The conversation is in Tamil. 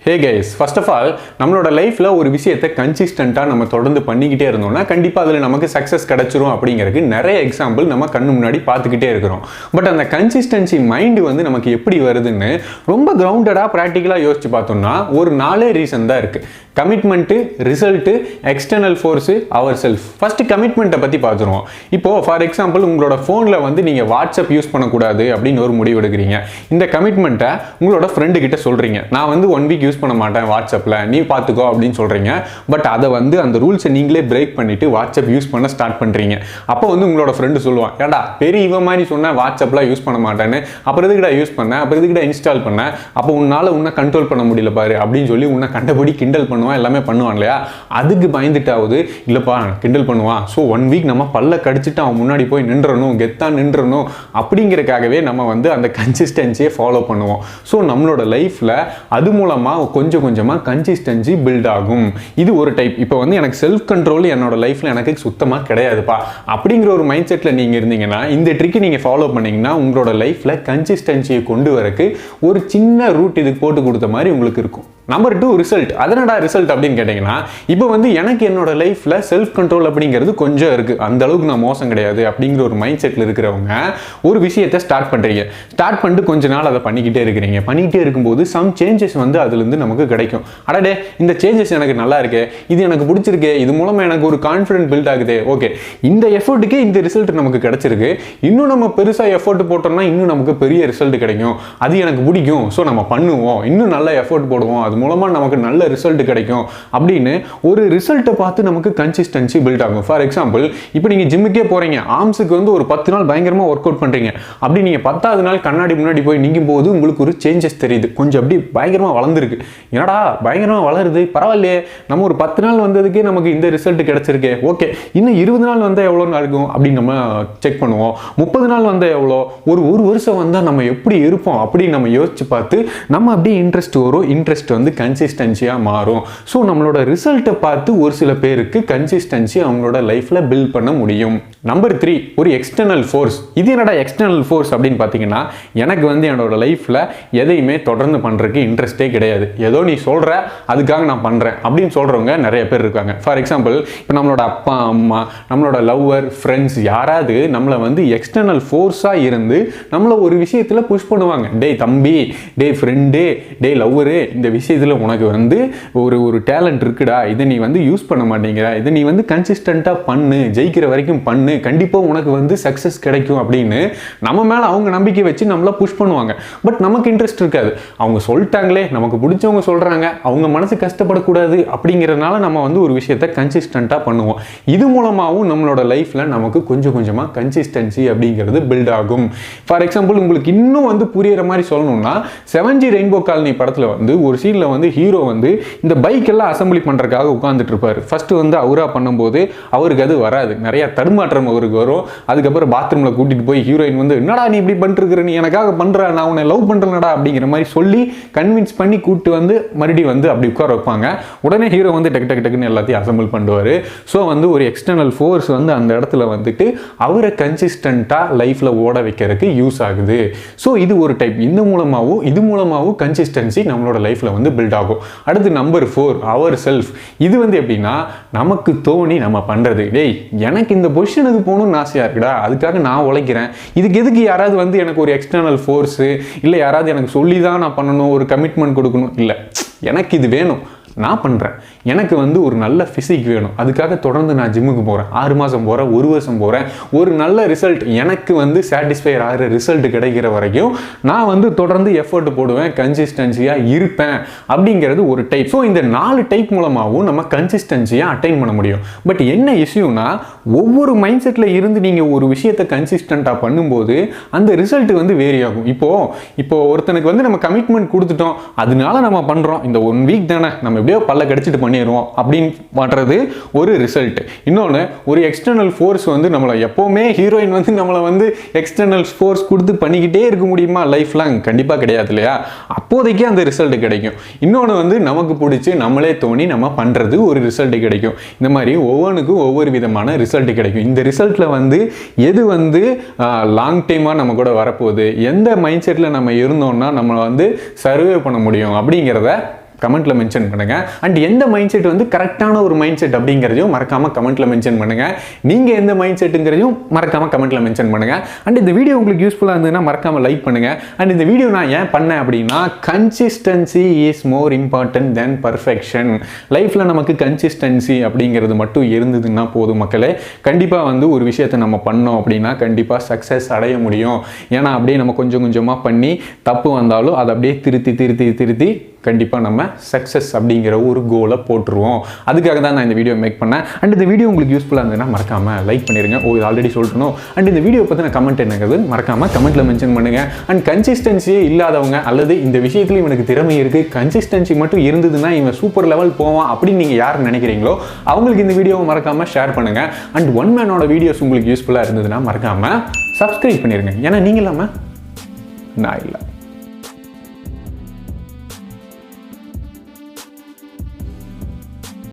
Hey guys, first of all நம்மளோட லைஃப்பில் ஒரு விஷயத்தை கன்சிஸ்டண்ட்டாக நம்ம தொடர்ந்து பண்ணிக்கிட்டே இருந்தோம்னா கண்டிப்பாக அதில் நமக்கு சக்ஸஸ் கிடச்சிரும் அப்படிங்கிறதுக்கு நிறைய எக்ஸாம்பிள் நம்ம கண்ணு முன்னாடி பார்த்துக்கிட்டே இருக்கிறோம். பட் அந்த கன்சிஸ்டன்சி மைண்டு வந்து நமக்கு எப்படி வருதுன்னு ரொம்ப கிரவுண்டடாக ப்ராக்டிக்கலாக யோசிச்சு பார்த்தோம்னா ஒரு 4 ரீசன் தான் இருக்குது. கமிட்மெண்ட்டு, ரிசல்ட்டு, எக்ஸ்டர்னல் ஃபோர்ஸு, அவர் செல்ஃப். ஃபஸ்ட்டு கமிட்மெண்ட்டை பற்றி பார்த்துருவோம். இப்போது ஃபார் எக்ஸாம்பிள் உங்களோட ஃபோனில் வந்து நீங்கள் வாட்ஸ்அப் யூஸ் பண்ணக்கூடாது அப்படின்னு ஒரு முடிவு எடுக்கிறீங்க. இந்த கமிட்மெண்ட்டை உங்களோட ஃப்ரெண்டு கிட்ட சொல்கிறீங்க, நான் வந்து 1 வீக் யூஸ் பண்ண மாட்டேன் வாட்ஸ்அப்பில், நீ பார்த்துக்கோ அப்படின்னு சொல்கிறீங்க. பட் அதை வந்து அந்த ரூல்ஸை நீங்களே பிரேக் பண்ணிவிட்டு வாட்ஸ்அப் யூஸ் பண்ண ஸ்டார்ட் பண்ணுறீங்க. அப்போ வந்து உங்களோட ஃப்ரெண்டு சொல்லுவான், ஏடா பெரிய இவன் மாதிரி சொன்னேன் வாட்ஸ்அப்லாம் யூஸ் பண்ண மாட்டேன்னு, அப்புறம் எதுக்கிட்ட யூஸ் பண்ணேன், அப்புறம் எதுக்கிட்ட இன்ஸ்டால் பண்ணேன், அப்போ உன்னால் உன்னை கண்ட்ரோல் பண்ண முடியல பாரு அப்படின்னு சொல்லி உன்னை கண்டபடி கிண்டல் பண்ணுவான், எல்லாமே பண்ணுவான் இல்லையா? அதுக்கு பயந்துட்டாவது இல்லைப்பா கிண்டல் பண்ணுவான், ஸோ 1 வீக் நம்ம பல்ல கடிச்சிட்டு அவன் முன்னாடி போய் நின்றணும், கெத்தா நின்றணும் அப்படிங்கிறக்காகவே நம்ம வந்து அந்த கன்சிஸ்டன்சியை ஃபாலோ பண்ணுவோம். ஸோ நம்மளோட லைஃப்பில் அது மூலமாக கொஞ்சம் கொஞ்சமாக கன்சிஸ்டன்சி பில்ட் ஆகும். இது ஒரு டைப். இப்போ வந்து எனக்கு செல்ஃப் கண்ட்ரோல் என்னோட லைஃப்பில் எனக்கு சுத்தமாக கிடையாதுப்பா அப்படிங்கிற ஒரு மைண்ட் செட்டில் நீங்கள் இருந்தீங்கன்னா இந்த ட்ரிக்கை நீங்கள் ஃபாலோ பண்ணிங்கன்னா உங்களோட லைஃப்பில் கன்சிஸ்டன்சியை கொண்டு வரக்கு ஒரு சின்ன ரூட் இதுக்கு போட்டு கொடுத்த மாதிரி உங்களுக்கு இருக்கும். Number 2 result. அதனடா ரிசல்ட் அப்படின்னு கேட்டிங்கன்னா, இப்போ வந்து எனக்கு என்னோட லைஃப்பில் செல்ஃப் கண்ட்ரோல் அப்படிங்கிறது கொஞ்சம் இருக்குது, அந்த அளவுக்கு நான் மோசம் கிடையாது அப்படிங்கிற ஒரு மைண்ட் செட்டில் இருக்கிறவங்க ஒரு விஷயத்தை ஸ்டார்ட் பண்ணுறீங்க. ஸ்டார்ட் பண்ணிட்டு கொஞ்ச நாள் அதை பண்ணிக்கிட்டே இருக்கிறீங்க. பண்ணிக்கிட்டே இருக்கும்போது சம் சேஞ்சஸ் வந்து அதுலேருந்து நமக்கு கிடைக்கும். அடடே இந்த சேஞ்சஸ் எனக்கு நல்லா இருக்கே, இது எனக்கு பிடிச்சிருக்கு, இது மூலமாக எனக்கு ஒரு கான்ஃபிடென்ட் பில்ட் ஆகுது, ஓகே இந்த எஃபர்ட்டுக்கே இந்த ரிசல்ட் நமக்கு கிடைச்சிருக்கு, இன்னும் நம்ம பெருசாக எஃபர்ட் போட்டோம்னா இன்னும் நமக்கு பெரிய ரிசல்ட் கிடைக்கும், அது எனக்கு பிடிக்கும், ஸோ நம்ம பண்ணுவோம், இன்னும் நல்ல எஃபர்ட் போடுவோம், அது மூலமா நமக்கு நல்ல ரிசல்ட் கிடைக்கும் அப்படின்னு ஒரு ரிசல்ட்டை பார்த்து நமக்கு கன்சிஸ்டன்சி பில்ட் ஆகும். ஃபார் எக்ஸாம்பிள் இப்போ நீங்கள் ஜிம்முக்கே போறீங்க, ஆர்ம்ஸுக்கு வந்து ஒரு 10 நாள் பயங்கரமாக ஒர்க் அவுட் பண்ணுறீங்க. அப்படி நீங்கள் 10வது நாள் கண்ணாடி முன்னாடி போய் நிற்கும் போது உங்களுக்கு ஒரு சேஞ்சஸ் தெரியுது, கொஞ்சம் அப்படி பயங்கரமாக வளர்ந்துருக்கு. என்னடா பயங்கரமாக வளருது, பரவாயில்லையே, நம்ம ஒரு 10 நாள் வந்ததுக்கே நமக்கு இந்த ரிசல்ட் கிடைச்சிருக்கு, ஓகே இன்னும் 20 நாள் வந்தால் எவ்வளோ இருக்கும் அப்படின்னு நம்ம செக் பண்ணுவோம். 30 நாள் வந்தால் எவ்வளோ, ஒரு வருஷம் வந்தால் நம்ம எப்படி இருப்போம் அப்படின்னு நம்ம யோசிச்சு பார்த்து நம்ம அப்படியே இன்ட்ரெஸ்ட் வரும், இன்ட்ரெஸ்ட் வந்து கன்சிஸ்டன்சியாக மாறும். ஸோ நம்மளோட ரிசல்ட்டை பார்த்து ஒரு சில பேருக்கு கன்சிஸ்டன்சி அவங்களோட லைஃப்பில் பில்ட் பண்ண முடியும். நம்பர் 3 ஒரு எக்ஸ்டர்னல் ஃபோர்ஸ். இது என்னடா எக்ஸ்டர்னல் ஃபோர்ஸ் அப்படின்னு பார்த்தீங்கன்னா, எனக்கு வந்து என்னோட லைஃப்பில் எதையுமே தொடர்ந்து பண்ணுறதுக்கு இன்ட்ரெஸ்டே கிடையாது, ஏதோ நீ சொல்கிற அதுக்காக நான் பண்ணுறேன் அப்படின்னு சொல்கிறவங்க நிறைய பேர் இருக்காங்க. ஃபார் எக்ஸாம்பிள் இப்போ நம்மளோட அப்பா அம்மா, நம்மளோட லவ்வர், ஃப்ரெண்ட்ஸ் யாராவது நம்மளை வந்து எக்ஸ்டர்னல் ஃபோர்ஸாக இருந்து நம்மளை ஒரு விஷயத்தில் புஷ் பண்ணுவாங்க. டேய் தம்பி, டேய் ஃப்ரெண்டு, டேய் லவ்வரு, இந்த விஷயத்தில் உனக்கு வந்து ஒரு டேலண்ட் இருக்குடா, இதை நீ வந்து யூஸ் பண்ண மாட்டேங்கிற, இதை நீ வந்து கன்சிஸ்டண்ட்டாக பண்ணு, ஜெயிக்கிற வரைக்கும் பண்ணு, கண்டிப்பாக உனக்கு வந்து சக்ஸஸ் கிடைக்கும் அப்படின்னு நம்ம மேலே அவங்க நம்பிக்கை வச்சு நம்மளை புஷ் பண்ணுவாங்க. பட் நமக்கு இன்ட்ரெஸ்ட் இருக்காது, அவங்க சொல்லிட்டாங்களே, நமக்கு பிடிச்சவங்க சொல்கிறாங்க, அவங்க மனசு கஷ்டப்படக்கூடாது அப்படிங்கிறதுனால நம்ம வந்து ஒரு விஷயத்தை கன்சிஸ்டண்ட்டாக பண்ணுவோம். இது மூலமாகவும் நம்மளோட லைஃப்பில் நமக்கு கொஞ்சம் கொஞ்சமாக கன்சிஸ்டன்சி அப்படிங்கிறது பில்ட் ஆகும். ஃபார் எக்ஸாம்பிள் உங்களுக்கு இன்னும் வந்து புரியிற மாதிரி சொல்லணும்னா, 7G ரெயின்போ காலனி படத்தில் வந்து ஒரு சீனில் வந்து ஹீரோ வந்து இந்த பைக் எல்லாம் அசம்பிளி பண்ணுறதுக்காக உட்காந்துட்டு இருப்பார். ஃபர்ஸ்ட் வந்து அவரா பண்ணும்போது அவருக்கு அது வராது, நிறைய தடுமாற்றம் அவருக்கு வரும். அதுக்கப்புறம் பாத்ரூமில் கூட்டிகிட்டு போய் ஹீரோயின் வந்து, என்னடா நீ இப்படி பண்ணிருக்கிற, நீ எனக்காக பண்ணுற, நான் உன்னை லவ் பண்ணுறேன்டா அப்படிங்கிற மாதிரி சொல்லி கன்வின்ஸ் பண்ணி கூப்பிட்டு வந்து மறுபடியும் வந்து அப்படி உட்கார வைப்பாங்க. உடனே ஹீரோ வந்து டக்குன்னு எல்லாத்தையும் அசம்பிள் பண்ணுவார். ஸோ வந்து ஒரு எக்ஸ்டர்னல் ஃபோர்ஸ் வந்து அந்த இடத்துல வந்துட்டு அவரை கன்சிஸ்டண்ட்டாக லைஃப்பில் ஓட வைக்கிறதுக்கு யூஸ் ஆகுது. ஸோ இது ஒரு டைப். இது மூலமாகவும் கன்சிஸ்டன்சி நம்மளோட லைஃப்பில் வந்து பில்ட் ஆகும். அடுத்து நம்பர் 4 அவர் செல்ஃப். இது வந்து எப்படின்னா, நமக்கு தோணி நம்ம பண்ணுறது. டேய் எனக்கு இந்த பொசிஷனுக்கு போகணும்னு ஆசையாக இருக்குடா, அதுக்காக நான் உழைக்கிறேன், இதுக்கு எதுக்கு யாராவது வந்து எனக்கு ஒரு எக்ஸ்டர்னல் ஃபோர்ஸு இல்லை யாராவது எனக்கு சொல்லி தான் நான் பண்ணணும், ஒரு கமிட்மெண்ட் கொடுக்கணும், இல்லை எனக்கு இது வேணும், நான் பண்ணுறேன், எனக்கு வந்து ஒரு நல்ல ஃபிசிக் வேணும், அதுக்காக தொடர்ந்து நான் ஜிம்முக்கு போகிறேன், 6 மாதம் போகிறேன், 1 வருஷம் போகிறேன், ஒரு நல்ல ரிசல்ட் எனக்கு வந்து சாட்டிஸ்ஃபை ஆகிற ரிசல்ட் கிடைக்கிற வரைக்கும் நான் வந்து தொடர்ந்து எஃபர்ட் போடுவேன், கன்சிஸ்டன்சியாக இருப்பேன் அப்படிங்கிறது ஒரு டைப். ஸோ இந்த 4 டைப் மூலமாகவும் நம்ம கன்சிஸ்டன்சியாக அட்டைன் பண்ண முடியும். பட் என்ன இஷ்யூனா, ஒவ்வொரு மைண்ட் செட்டில் இருந்து நீங்கள் ஒரு விஷயத்தை கன்சிஸ்டண்ட்டாக பண்ணும்போது அந்த ரிசல்ட் வந்து வேரி ஆகும். இப்போ ஒருத்தனுக்கு வந்து நம்ம கமிட்மெண்ட் கொடுத்துட்டோம், அதனால நம்ம பண்ணுறோம், இந்த 1 வீக் தானே நம்ம எப்படியோ பல்ல கடிச்சிட்டு பண்ணிடுவோம் அப்படின்னு பண்ணுறது ஒரு ரிசல்ட். இன்னொன்று ஒரு எக்ஸ்டர்னல் ஃபோர்ஸ் வந்து நம்மளை எப்போவுமே ஹீரோயின் வந்து நம்மளை வந்து எக்ஸ்டர்னல் ஃபோர்ஸ் கொடுத்து பண்ணிக்கிட்டே இருக்க முடியுமா லைஃப் லாங்? கண்டிப்பாக கிடையாது இல்லையா? அப்போதைக்கு அந்த ரிசல்ட் கிடைக்கும். இன்னொன்று வந்து நமக்கு பிடிச்சி நம்மளே தோணி நம்ம பண்ணுறது ஒரு ரிசல்ட் கிடைக்கும். இந்த மாதிரி ஒவ்வொன்றுக்கும் ஒவ்வொரு விதமான ரிசல்ட் கிடைக்கும். இந்த ரிசல்ட்டில் வந்து எது வந்து லாங் டைமாக நம்ம கூட வரப்போகுது, எந்த மைண்ட் செட்டில் நம்ம இருந்தோம்னா நம்ம வந்து சர்வே பண்ண முடியும் அப்படிங்கிறத கமெண்ட்டில் மென்ஷன் பண்ணுங்கள். அண்ட் எந்த மைண்ட் செட் வந்து கரெக்டான ஒரு மைண்ட் செட் அப்படிங்கிறதையும் மறக்காமல் கமெண்ட்டில் மென்ஷன் பண்ணுங்கள். நீங்கள் எந்த மைண்ட் செட்டுங்கிறதையும் மறக்காமல் கமெண்ட்டில் மென்ஷன் பண்ணுங்கள். அண்ட் இந்த வீடியோ உங்களுக்கு யூஸ்ஃபுல்லாக இருந்ததுன்னா மறக்காமல் லைக் பண்ணுங்கள். அண்ட் இந்த வீடியோ நான் ஏன் பண்ணேன் அப்படின்னா, consistency is more important then perfection. லைஃப்பில் நமக்கு கன்சிஸ்டன்சி அப்படிங்கிறது மட்டும் இருந்ததுன்னா போதும் மக்களே. கண்டிப்பாக வந்து ஒரு விஷயத்தை நம்ம பண்ணோம் அப்படின்னா கண்டிப்பாக சக்ஸஸ் அடைய முடியும். ஏன்னா அப்படியே நம்ம கொஞ்சம் கொஞ்சமாக பண்ணி தப்பு வந்தாலும் அதை அப்படியே திருத்தி கண்டிப்பாக நம்ம சக்ஸஸ் அப்படிங்கிற ஒரு கோலை போட்டுருவோம். அதுக்காக தான் நான் இந்த வீடியோ மேக் பண்ணேன். அண்ட் இந்த வீடியோ உங்களுக்கு யூஸ்ஃபுல்லாக இருந்ததுன்னா மறக்காமல் லைக் பண்ணிடுங்க. இது ஆல்ரெடி சொல்லிட்டணும். அண்ட் இந்த வீடியோ பற்றின கமெண்ட் என்னங்கிறது மறக்காமல் கமெண்ட்டில் மென்ஷன் பண்ணுங்கள். அண்ட் கன்சிஸ்டன்சியே இல்லாதவங்க அல்லது இந்த விஷயத்துலையும் இவனுக்கு திறமை இருக்குது, கன்சிஸ்டன்சி மட்டும் இருந்ததுன்னா இவன் சூப்பர் லெவல் போவான் அப்படின்னு நீங்கள் யார் நினைக்கிறீங்களோ அவங்களுக்கு இந்த வீடியோவை மறக்காமல் ஷேர் பண்ணுங்கள். அண்ட் ஒன் மேனோட வீடியோஸ் உங்களுக்கு யூஸ்ஃபுல்லாக இருந்ததுன்னா மறக்காமல் சப்ஸ்கிரைப் பண்ணிடுங்க. ஏன்னா நீங்கள் இல்லாமல் நான் இல்லை.